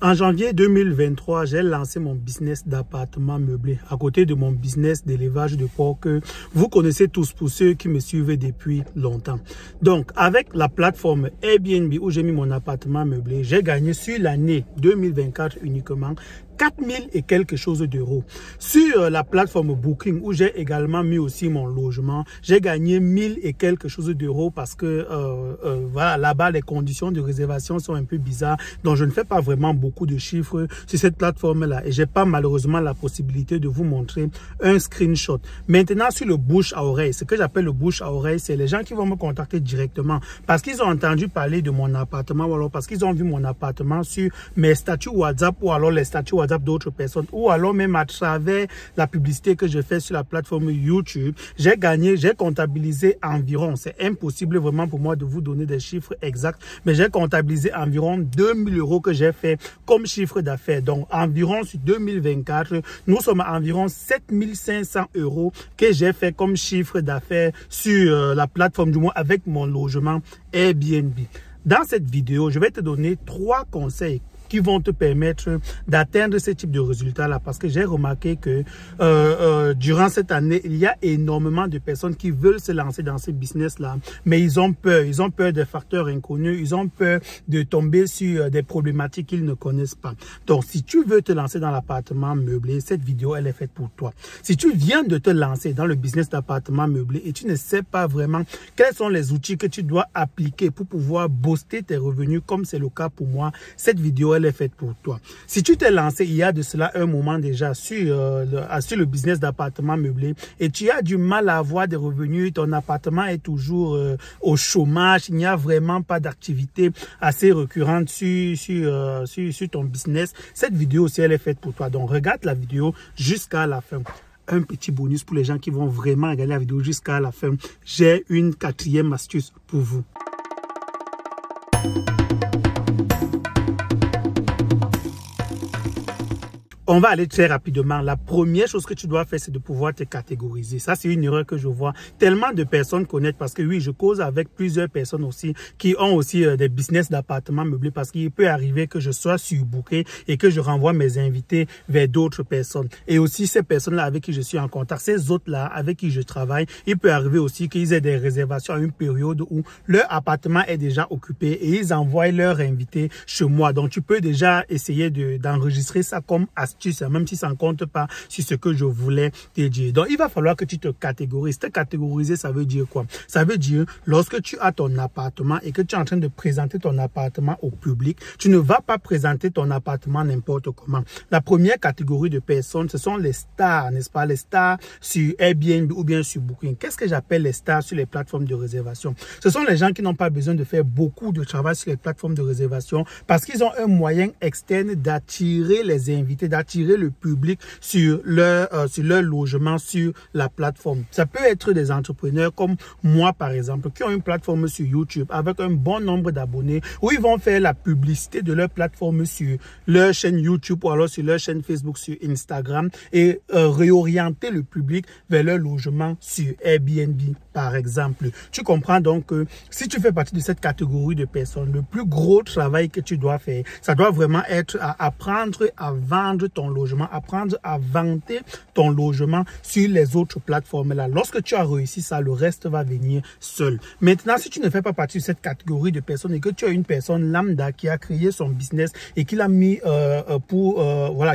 En janvier 2023, j'ai lancé mon business d'appartement meublé à côté de mon business d'élevage de porc que vous connaissez tous pour ceux qui me suivent depuis longtemps. Donc, avec la plateforme Airbnb où j'ai mis mon appartement meublé, j'ai gagné sur l'année 2024 uniquement 4000 et quelque chose d'euros. Sur la plateforme Booking où j'ai également mis aussi mon logement, j'ai gagné 1000 et quelque chose d'euros parce que voilà, là-bas les conditions de réservation sont un peu bizarres, donc je ne fais pas vraiment beaucoup de chiffres sur cette plateforme-là et j'ai pas malheureusement la possibilité de vous montrer un screenshot. Maintenant sur le bouche à oreille, ce que j'appelle le bouche à oreille, c'est les gens qui vont me contacter directement parce qu'ils ont entendu parler de mon appartement ou alors parce qu'ils ont vu mon appartement sur mes statuts WhatsApp ou alors les statuts WhatsApp d'autres personnes ou alors même à travers la publicité que je fais sur la plateforme YouTube. J'ai comptabilisé environ, c'est impossible vraiment pour moi de vous donner des chiffres exacts, mais j'ai comptabilisé environ 2000 euros que j'ai fait comme chiffre d'affaires. Donc environ sur 2024, nous sommes à environ 7500 euros que j'ai fait comme chiffre d'affaires sur la plateforme, du moins avec mon logement Airbnb. Dans cette vidéo, je vais te donner 3 conseils qui vont te permettre d'atteindre ce type de résultats-là. Parce que j'ai remarqué que durant cette année, il y a énormément de personnes qui veulent se lancer dans ce business-là, mais ils ont peur. Ils ont peur des facteurs inconnus. Ils ont peur de tomber sur des problématiques qu'ils ne connaissent pas. Donc, si tu veux te lancer dans l'appartement meublé, cette vidéo, elle est faite pour toi. Si tu viens de te lancer dans le business d'appartement meublé et tu ne sais pas vraiment quels sont les outils que tu dois appliquer pour pouvoir booster tes revenus, comme c'est le cas pour moi, cette vidéo, elle est faite pour toi. Si tu t'es lancé il y a de cela un moment déjà sur le business d'appartement meublé et tu as du mal à avoir des revenus, ton appartement est toujours au chômage, il n'y a vraiment pas d'activité assez récurrente sur ton business, cette vidéo aussi elle est faite pour toi. Donc regarde la vidéo jusqu'à la fin. Un petit bonus pour les gens qui vont vraiment regarder la vidéo jusqu'à la fin. J'ai une 4e astuce pour vous. On va aller très rapidement. La première chose que tu dois faire, c'est de pouvoir te catégoriser. Ça, c'est une erreur que je vois tellement de personnes connaître parce que oui, je cause avec plusieurs personnes aussi qui ont aussi des business d'appartements meublés parce qu'il peut arriver que je sois surbooké et que je renvoie mes invités vers d'autres personnes. Et aussi, ces personnes-là avec qui je suis en contact, ces autres-là avec qui je travaille, il peut arriver aussi qu'ils aient des réservations à une période où leur appartement est déjà occupé et ils envoient leurs invités chez moi. Donc, tu peux déjà essayer d'enregistrer ça comme astuce, même si ça ne compte pas sur ce que je voulais te dire. Donc, il va falloir que tu te catégorises. Te catégoriser, ça veut dire quoi? Ça veut dire, lorsque tu as ton appartement et que tu es en train de présenter ton appartement au public, tu ne vas pas présenter ton appartement n'importe comment. La première catégorie de personnes, ce sont les stars, n'est-ce pas? Les stars sur Airbnb ou bien sur Booking. Qu'est-ce que j'appelle les stars sur les plateformes de réservation? Ce sont les gens qui n'ont pas besoin de faire beaucoup de travail sur les plateformes de réservation parce qu'ils ont un moyen externe d'attirer les invités, d'attirer le public sur leur logement sur la plateforme. Ça peut être des entrepreneurs comme moi par exemple qui ont une plateforme sur YouTube avec un bon nombre d'abonnés où ils vont faire la publicité de leur plateforme sur leur chaîne YouTube ou alors sur leur chaîne Facebook, sur Instagram et réorienter le public vers leur logement sur Airbnb par exemple. Tu comprends donc que si tu fais partie de cette catégorie de personnes, le plus gros travail que tu dois faire, ça doit vraiment être à apprendre à vendre ton logement, apprendre à vanter ton logement sur les autres plateformes là. Lorsque tu as réussi ça, le reste va venir seul. Maintenant, si tu ne fais pas partie de cette catégorie de personnes et que tu as une personne lambda qui a créé son business et qui l'a mis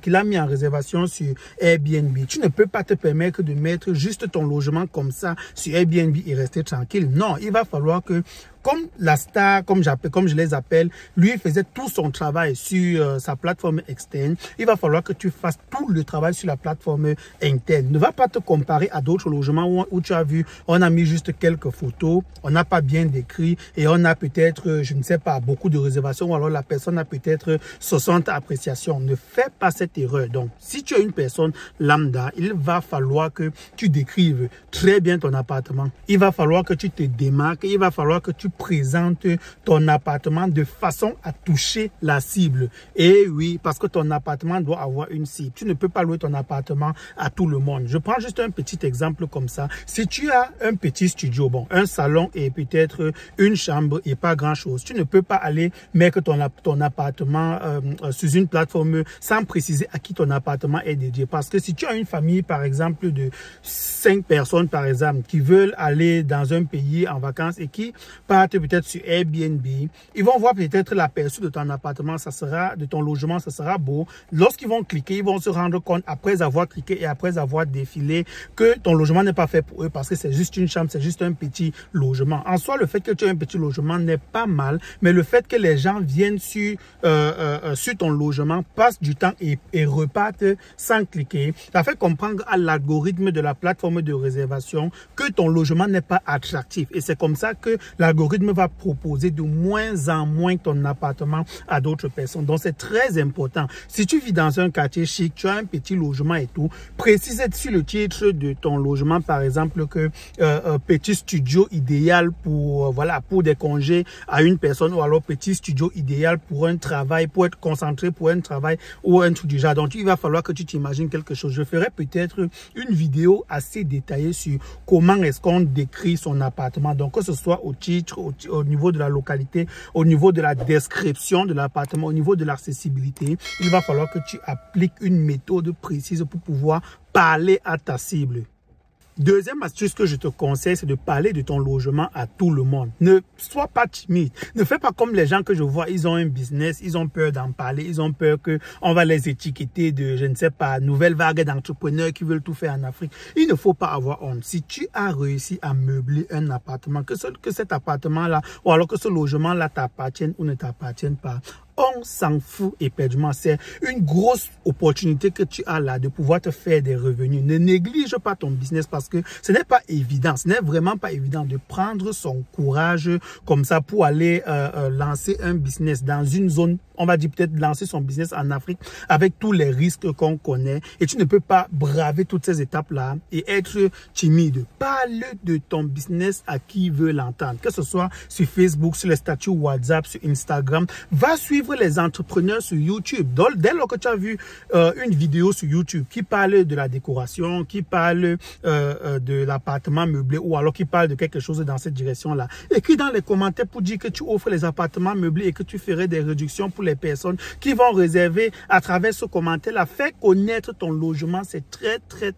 qu'il a mis en réservation sur Airbnb, tu ne peux pas te permettre de mettre juste ton logement comme ça sur Airbnb et rester tranquille. Non, il va falloir que comme la star, comme je les appelle, lui faisait tout son travail sur sa plateforme externe, il va falloir que tu fasses tout le travail sur la plateforme interne. Ne va pas te comparer à d'autres logements où tu as vu, on a mis juste quelques photos, on n'a pas bien décrit et on a peut-être, je ne sais pas, beaucoup de réservations ou alors la personne a peut-être 60 appréciations. Ne fais pas cette erreur. Donc, si tu es une personne lambda, il va falloir que tu décrives très bien ton appartement. Il va falloir que tu te démarques, il va falloir que tu présentes ton appartement de façon à toucher la cible. Et oui, parce que ton appartement doit avoir une cible. Tu ne peux pas louer ton appartement à tout le monde. Je prends juste un petit exemple comme ça. Si tu as un petit studio, bon, un salon et peut-être une chambre et pas grand-chose, tu ne peux pas aller mettre ton appartement sous une plateforme sans préciser à qui ton appartement est dédié. Parce que si tu as une famille, par exemple, de 5 personnes, par exemple, qui veulent aller dans un pays en vacances et qui partent peut-être sur Airbnb, ils vont voir peut-être l'aperçu de ton appartement, de ton logement, ça sera beau. Lorsqu'ils vont cliquer, ils vont se rendre compte, après avoir cliqué et après avoir défilé, que ton logement n'est pas fait pour eux parce que c'est juste une chambre, c'est juste un petit logement. En soi, le fait que tu aies un petit logement n'est pas mal, mais le fait que les gens viennent sur ton logement, passent du temps et repartent sans cliquer, ça fait comprendre à l'algorithme de la plateforme de réservation que ton logement n'est pas attractif. Et c'est comme ça que l'algorithme va proposer de moins en moins ton appartement à d'autres personnes. Donc, c'est très important. Si tu vis dans un quartier chic, tu as un petit logement et tout, précise sur le titre de ton logement, par exemple, que petit studio idéal pour, voilà, pour des congés à une personne, ou alors petit studio idéal pour un travail, pour être concentré pour un travail ou un truc du genre. Donc, il va falloir que tu t'imagines quelque chose. Je ferai peut-être une vidéo assez détaillée sur comment est-ce qu'on décrit son appartement. Donc, que ce soit au titre, au niveau de la localité, au niveau de la description de l'appartement, au niveau de l'accessibilité, il va falloir que tu appliques une méthode précise pour pouvoir parler à ta cible. Deuxième astuce que je te conseille, c'est de parler de ton logement à tout le monde. Ne sois pas timide. Ne fais pas comme les gens que je vois, ils ont un business, ils ont peur d'en parler, ils ont peur qu'on va les étiqueter de, je ne sais pas, nouvelle vague d'entrepreneurs qui veulent tout faire en Afrique. Il ne faut pas avoir honte. Si tu as réussi à meubler un appartement, que cet appartement-là, ou alors que ce logement-là t'appartienne ou ne t'appartienne pas, on s'en fout éperdument. C'est une grosse opportunité que tu as là de pouvoir te faire des revenus. Ne néglige pas ton business parce que ce n'est pas évident. Ce n'est vraiment pas évident de prendre son courage comme ça pour aller lancer un business dans une zone, on va dire peut-être lancer son business en Afrique avec tous les risques qu'on connaît. Et tu ne peux pas braver toutes ces étapes-là et être timide. Parle de ton business à qui veut l'entendre. Que ce soit sur Facebook, sur les statuts WhatsApp, sur Instagram. Va suivre les entrepreneurs sur YouTube. Donc, dès lors que tu as vu une vidéo sur YouTube qui parle de la décoration, qui parle de l'appartement meublé ou alors qui parle de quelque chose dans cette direction-là, écris dans les commentaires pour dire que tu offres les appartements meublés et que tu ferais des réductions pour les personnes qui vont réserver à travers ce commentaire-là. Fais connaître ton logement, c'est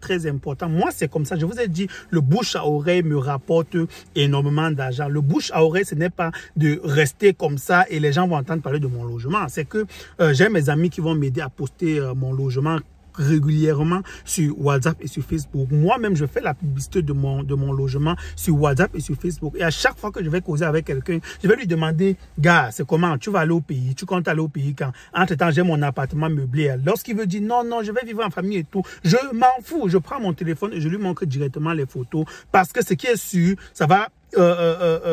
très important. Moi, c'est comme ça. Je vous ai dit, le bouche à oreille me rapporte énormément d'argent. Le bouche à oreille, ce n'est pas de rester comme ça et les gens vont entendre parler de mon logement. C'est que j'ai mes amis qui vont m'aider à poster mon logement régulièrement sur WhatsApp et sur Facebook. Moi-même, je fais la publicité de mon logement sur WhatsApp et sur Facebook. Et à chaque fois que je vais causer avec quelqu'un, je vais lui demander, gars, c'est comment? Tu vas aller au pays? Tu comptes aller au pays quand? Entre-temps, j'ai mon appartement meublé. Lorsqu'il veut dire, non, je vais vivre en famille et tout, je m'en fous. Je prends mon téléphone et je lui montre directement les photos parce que ce qui est sûr, ça va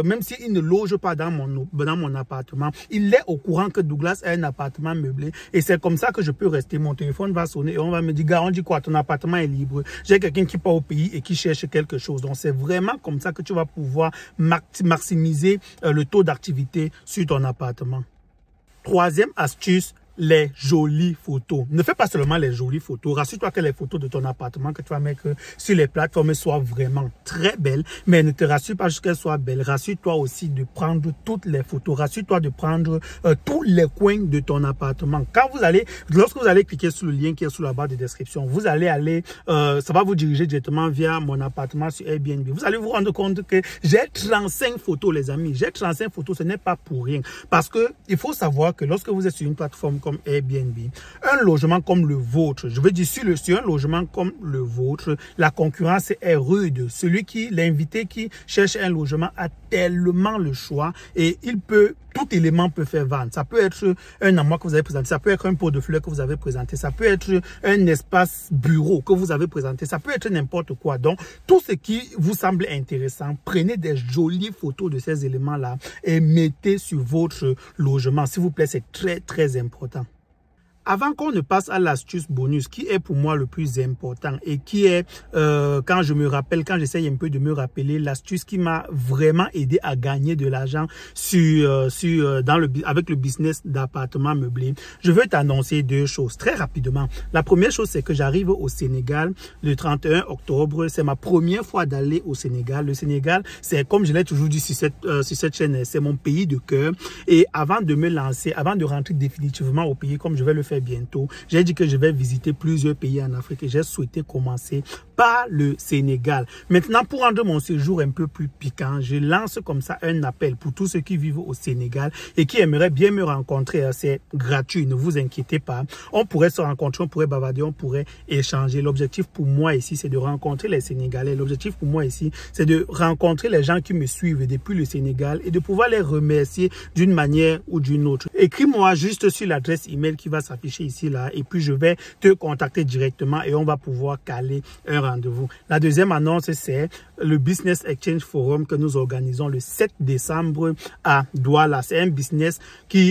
même s'il ne loge pas dans mon appartement, il est au courant que Douglas a un appartement meublé et c'est comme ça que je peux rester. Mon téléphone va sonner et on va me dire, gars, on dit quoi, ton appartement est libre. J'ai quelqu'un qui part au pays et qui cherche quelque chose. Donc c'est vraiment comme ça que tu vas pouvoir maximiser le taux d'activité sur ton appartement. Troisième astuce, les jolies photos. Ne fais pas seulement les jolies photos. Rassure-toi que les photos de ton appartement que tu vas mettre sur les plateformes soient vraiment très belles. Mais ne te rassure pas juste qu'elles soient belles. Rassure-toi aussi de prendre toutes les photos. Rassure-toi de prendre tous les coins de ton appartement. Lorsque vous allez cliquer sur le lien qui est sous la barre de description, vous allez aller, ça va vous diriger directement via mon appartement sur Airbnb. Vous allez vous rendre compte que j'ai 35 photos, les amis. J'ai 35 photos, ce n'est pas pour rien. Parce que il faut savoir que lorsque vous êtes sur une plateforme comme Airbnb, un logement comme le vôtre, je veux dire sur un logement comme le vôtre, la concurrence est rude. L'invité qui cherche un logement a tellement le choix et tout élément peut faire vendre. Ça peut être un armoire que vous avez présenté, ça peut être un pot de fleurs que vous avez présenté, ça peut être un espace bureau que vous avez présenté, ça peut être n'importe quoi. Donc, tout ce qui vous semble intéressant, prenez des jolies photos de ces éléments-là et mettez sur votre logement. S'il vous plaît, c'est très important. avant qu'on ne passe à l'astuce bonus, qui est pour moi le plus important et qui est, quand je me rappelle, quand j'essaye un peu de me rappeler, l'astuce qui m'a vraiment aidé à gagner de l'argent avec le business d'appartement meublé, je veux t'annoncer deux choses très rapidement. La première chose, c'est que j'arrive au Sénégal le 31 octobre. C'est ma première fois d'aller au Sénégal. Le Sénégal, c'est comme je l'ai toujours dit sur cette chaîne, c'est mon pays de cœur. Et avant de me lancer, avant de rentrer définitivement au pays, comme je vais le faire bientôt, j'ai dit que je vais visiter plusieurs pays en Afrique et j'ai souhaité commencer par le Sénégal. Maintenant, pour rendre mon séjour un peu plus piquant, je lance comme ça un appel pour tous ceux qui vivent au Sénégal et qui aimeraient bien me rencontrer. C'est gratuit, ne vous inquiétez pas. On pourrait se rencontrer, on pourrait bavarder, on pourrait échanger. L'objectif pour moi ici, c'est de rencontrer les Sénégalais. L'objectif pour moi ici, c'est de rencontrer les gens qui me suivent depuis le Sénégal et de pouvoir les remercier d'une manière ou d'une autre. Écris-moi juste sur l'adresse email qui va s'afficher ici là et puis je vais te contacter directement et on va pouvoir caler un rendez-vous. La deuxième annonce, c'est le Business Exchange Forum que nous organisons le 7 décembre à Douala. C'est un business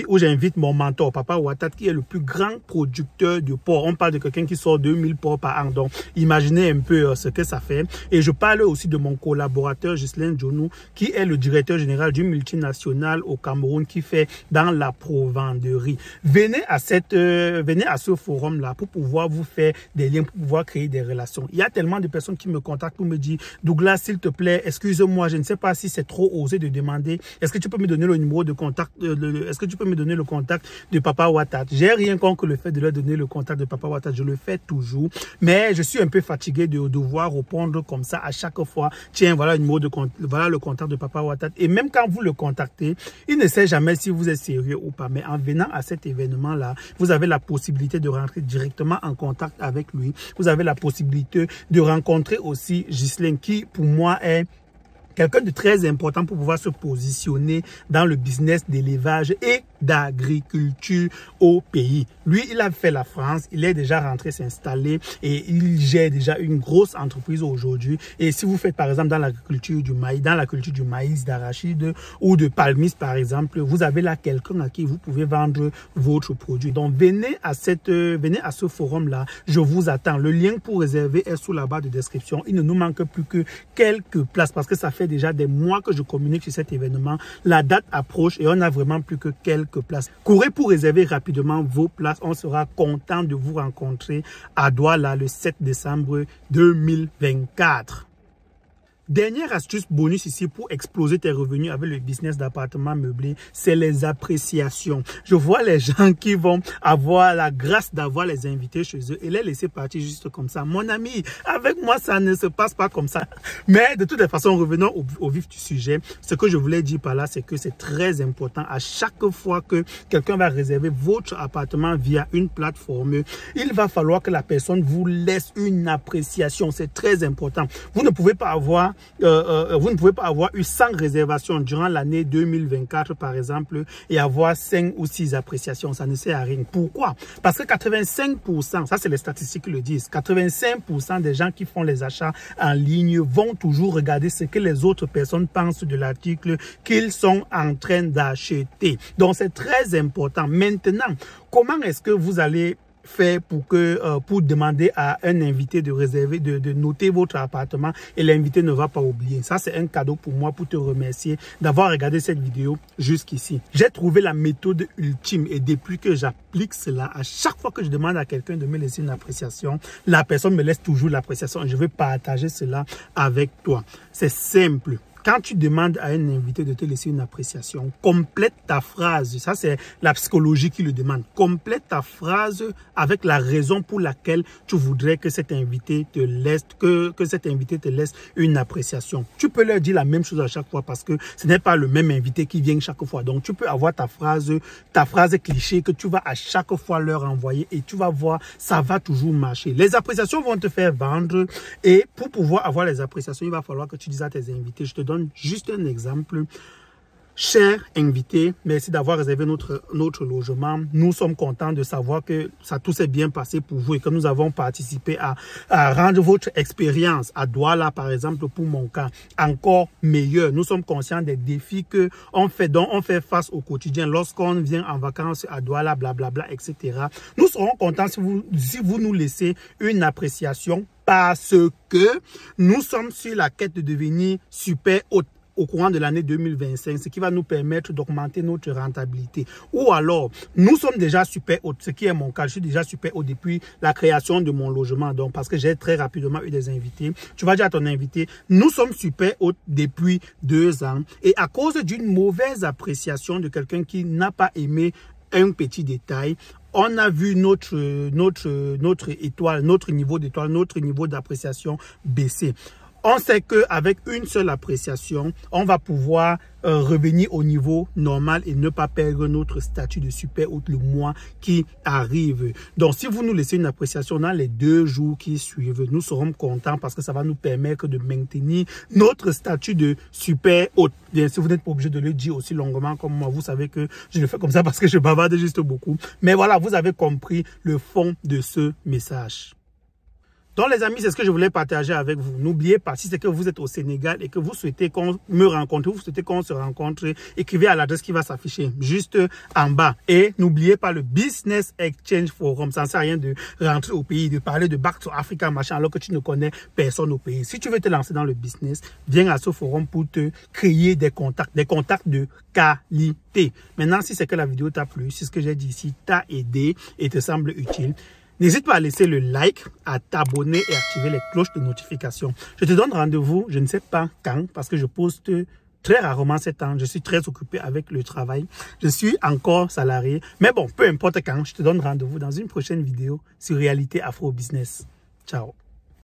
où j'invite mon mentor, Papa Ouattara, qui est le plus grand producteur de porc. On parle de quelqu'un qui sort 2000 porcs par an. Donc, imaginez un peu ce que ça fait. Et je parle aussi de mon collaborateur, Ghislaine Djonou, qui est le directeur général d'une multinationale au Cameroun qui fait dans la provenderie. Venez à ce forum-là pour pouvoir vous faire des liens, pour pouvoir créer des relations. Il y a tellement de personnes qui me contactent pour me dire, Douglas, s'il te plaît, excuse-moi, je ne sais pas si c'est trop osé de demander, est-ce que tu peux me donner le numéro de contact, est-ce que tu peux me donner le contact de Papa Ouattara? J'ai rien contre le fait de leur donner le contact de Papa Ouattara, je le fais toujours, mais je suis un peu fatigué de devoir répondre comme ça à chaque fois. Tiens, voilà le numéro de contact, voilà le contact de Papa Ouattara. Et même quand vous le contactez, il ne sait jamais si vous êtes sérieux ou pas. Mais en venant à cet événement-là, vous avez la possibilité de rentrer directement en contact avec lui. Vous avez la possibilité de rencontrer aussi Ghislaine, qui pour moi est quelqu'un de très important pour pouvoir se positionner dans le business d'élevage et d'agriculture au pays. Lui, il a fait la France, il est déjà rentré s'installer et il gère déjà une grosse entreprise aujourd'hui. Et si vous faites par exemple dans l'agriculture du maïs, d'arachide ou de palmiste par exemple, vous avez là quelqu'un à qui vous pouvez vendre votre produit. Donc venez à ce forum-là, je vous attends. Le lien pour réserver est sous la barre de description. Il ne nous manque plus que quelques places parce que ça fait déjà des mois que je communique sur cet événement. La date approche et on n'a vraiment plus que quelques places. Courez pour réserver rapidement vos places. On sera content de vous rencontrer à Douala le 7 décembre 2024. Dernière astuce bonus ici pour exploser tes revenus avec le business d'appartement meublé, c'est les appréciations. Je vois les gens qui vont avoir la grâce d'avoir les invités chez eux et les laisser partir juste comme ça. Mon ami, avec moi, ça ne se passe pas comme ça. Mais de toutes les façons, revenons au vif du sujet. Ce que je voulais dire par là, c'est que c'est très important. À chaque fois que quelqu'un va réserver votre appartement via une plateforme, il va falloir que la personne vous laisse une appréciation. C'est très important. Vous ne pouvez pas avoir eu 100 réservations durant l'année 2024 par exemple et avoir 5 ou 6 appréciations. Ça ne sert à rien. Pourquoi? Parce que 85%, ça c'est les statistiques qui le disent, 85% des gens qui font les achats en ligne vont toujours regarder ce que les autres personnes pensent de l'article qu'ils sont en train d'acheter. Donc c'est très important. Maintenant, comment est-ce que vous allez faire pour demander à un invité de réserver, de noter votre appartement et l'invité ne va pas oublier? Ça, c'est un cadeau pour moi pour te remercier d'avoir regardé cette vidéo jusqu'ici. J'ai trouvé la méthode ultime et depuis que j'applique cela, à chaque fois que je demande à quelqu'un de me laisser une appréciation, la personne me laisse toujours l'appréciation et je vais partager cela avec toi. C'est simple. Quand tu demandes à un invité de te laisser une appréciation, complète ta phrase. Ça, c'est la psychologie qui le demande. Complète ta phrase avec la raison pour laquelle tu voudrais que cet invité te laisse, que cet invité te laisse une appréciation. Tu peux leur dire la même chose à chaque fois parce que ce n'est pas le même invité qui vient chaque fois. Donc, tu peux avoir ta phrase cliché que tu vas à chaque fois leur envoyer et tu vas voir, ça va toujours marcher. Les appréciations vont te faire vendre et pour pouvoir avoir les appréciations, il va falloir que tu dises à tes invités, je te donne juste un exemple. Chers invités, merci d'avoir réservé notre logement. Nous sommes contents de savoir que tout s'est bien passé pour vous et que nous avons participé à rendre votre expérience à Douala, par exemple, pour mon cas, encore meilleure. Nous sommes conscients des défis dont on fait face au quotidien lorsqu'on vient en vacances à Douala, blablabla, etc. Nous serons contents si vous nous laissez une appréciation parce que nous sommes sur la quête de devenir super haute au courant de l'année 2025, ce qui va nous permettre d'augmenter notre rentabilité. Ou alors, nous sommes déjà super haut, ce qui est mon cas. Je suis déjà super haut depuis la création de mon logement. Donc, parce que j'ai très rapidement eu des invités. Tu vas dire à ton invité, nous sommes super haut depuis 2 ans. Et à cause d'une mauvaise appréciation de quelqu'un qui n'a pas aimé un petit détail, on a vu notre niveau d'étoile, notre niveau d'appréciation baisser. On sait qu'avec une seule appréciation, on va pouvoir revenir au niveau normal et ne pas perdre notre statut de super haute le mois qui arrive. Donc, si vous nous laissez une appréciation dans les 2 jours qui suivent, nous serons contents parce que ça va nous permettre de maintenir notre statut de super haute. Bien sûr, vous n'êtes pas obligé de le dire aussi longuement comme moi. Vous savez que je le fais comme ça parce que je bavarde juste beaucoup. Mais voilà, vous avez compris le fond de ce message. Donc les amis, c'est ce que je voulais partager avec vous. N'oubliez pas, si c'est que vous êtes au Sénégal et que vous souhaitez qu'on me rencontre, vous souhaitez qu'on se rencontre, écrivez à l'adresse qui va s'afficher juste en bas. Et n'oubliez pas le Business Exchange Forum. Ça ne sert à rien de rentrer au pays, de parler de Back to Africa, machin, alors que tu ne connais personne au pays. Si tu veux te lancer dans le business, viens à ce forum pour te créer des contacts de qualité. Maintenant, si c'est que la vidéo t'a plu, si ce que j'ai dit ici t'a aidé et te semble utile, n'hésite pas à laisser le like, à t'abonner et activer les cloches de notification. Je te donne rendez-vous, je ne sais pas quand, parce que je poste très rarement ces temps. Je suis très occupé avec le travail. Je suis encore salarié. Mais bon, peu importe quand, je te donne rendez-vous dans une prochaine vidéo sur Réalité Afro Business. Ciao.